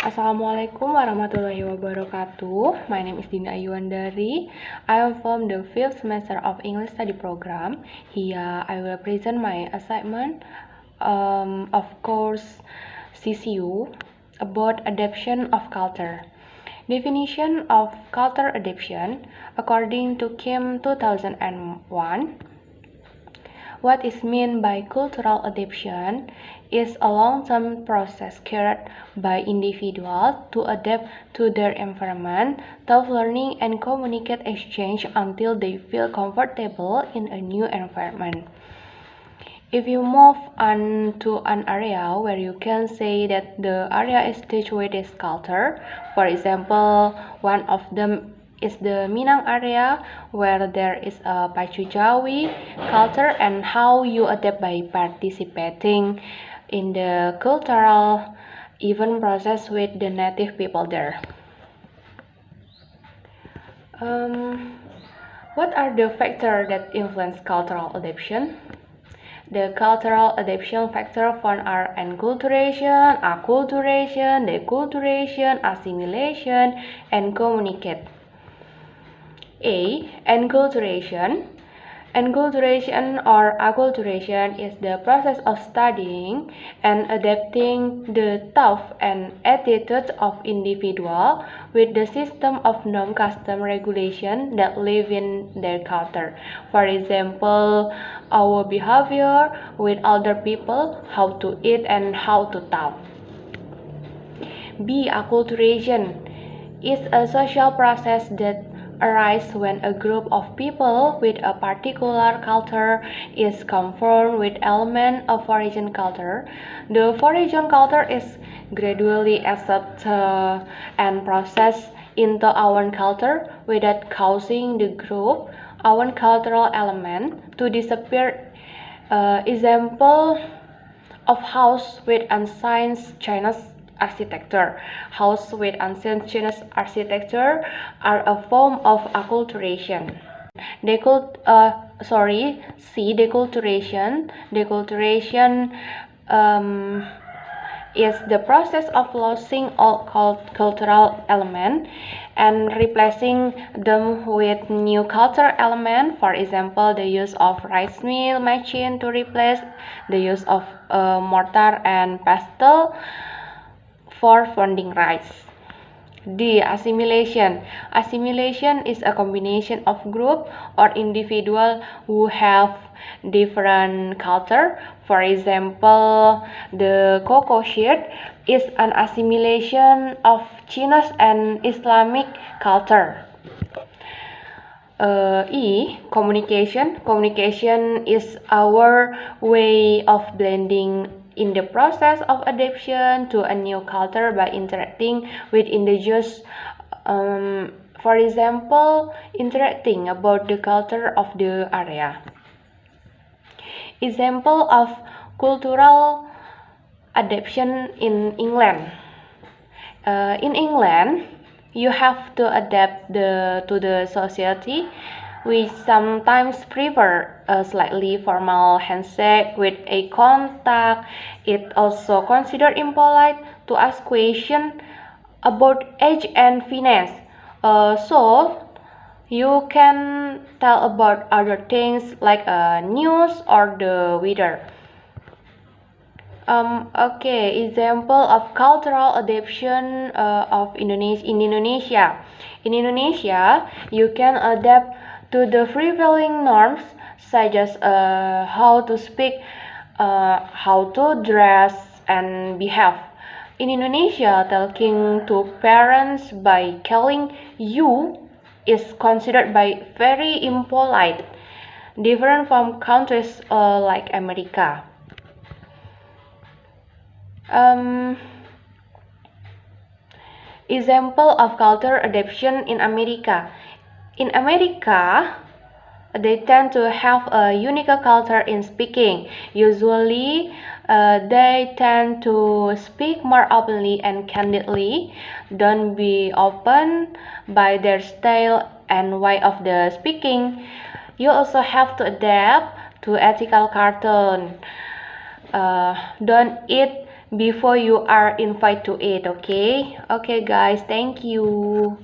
Assalamualaikum warahmatullahi wabarakatuh. My name is Dina Ayuandari. I am from the 5th semester of English study program. Here I will present my assignment of course CCU about adaptation of culture. Definition of culture adaptation according to Kim 2001. What is meant by cultural adaptation is a long-term process carried by individuals to adapt to their environment, through learning and communicate exchange until they feel comfortable in a new environment. If you move on to an area where you can say that the area is touched with this culture, for example, one of them is the Minang area where there is a Pacu Jawi culture and how you adapt by participating in the cultural event process with the native people there. What are the factors that influence cultural adaptation? The cultural adaptation factors found are enculturation, acculturation, deculturation, assimilation, and communicate. A. Enculturation. Enculturation or acculturation is the process of studying and adapting the thoughts and attitudes of individuals with the system of norm, custom, regulation that live in their culture. For example, our behavior with other people, how to eat and how to talk. B. Acculturation is a social process that arises when a group of people with a particular culture is conformed with elements of foreign culture. The foreign culture is gradually accepted and processed into our culture without causing the group, our cultural element, to disappear. Example of house with ancient Chinese architecture. House with ancient Chinese architecture are a form of acculturation. C. Deculturation. Deculturation is the process of losing all cultural elements and replacing them with new cultural elements. For example, the use of rice mill machine to replace the use of mortar and pestle for pounding rice. D. Assimilation. Assimilation is a combination of group or individual who have different culture. For example, the cocoa sheet is an assimilation of Chinese and Islamic culture. E. Communication. Communication is our way of blending in the process of adaptation to a new culture by interacting with individuals. For example, interacting about the culture of the area. Example of cultural adaptation in England. In England, you have to adapt to the society. We sometimes prefer a slightly formal handshake with a contact. It also considered impolite to ask questions about age and finance. So you can tell about other things like news or the weather. Example of cultural adaptation in Indonesia. In Indonesia, you can adapt to the prevailing norms such as how to speak, how to dress, and behave. In Indonesia, talking to parents by calling you is considered by very impolite, different from countries like America. Example of culture adaptation in America. In America, they tend to have a unique culture in speaking. Usually, they tend to speak more openly and candidly. Don't be open by their style and way of the speaking. You also have to adapt to ethical cartoon. Don't eat before you are invited to it. Okay guys, thank you.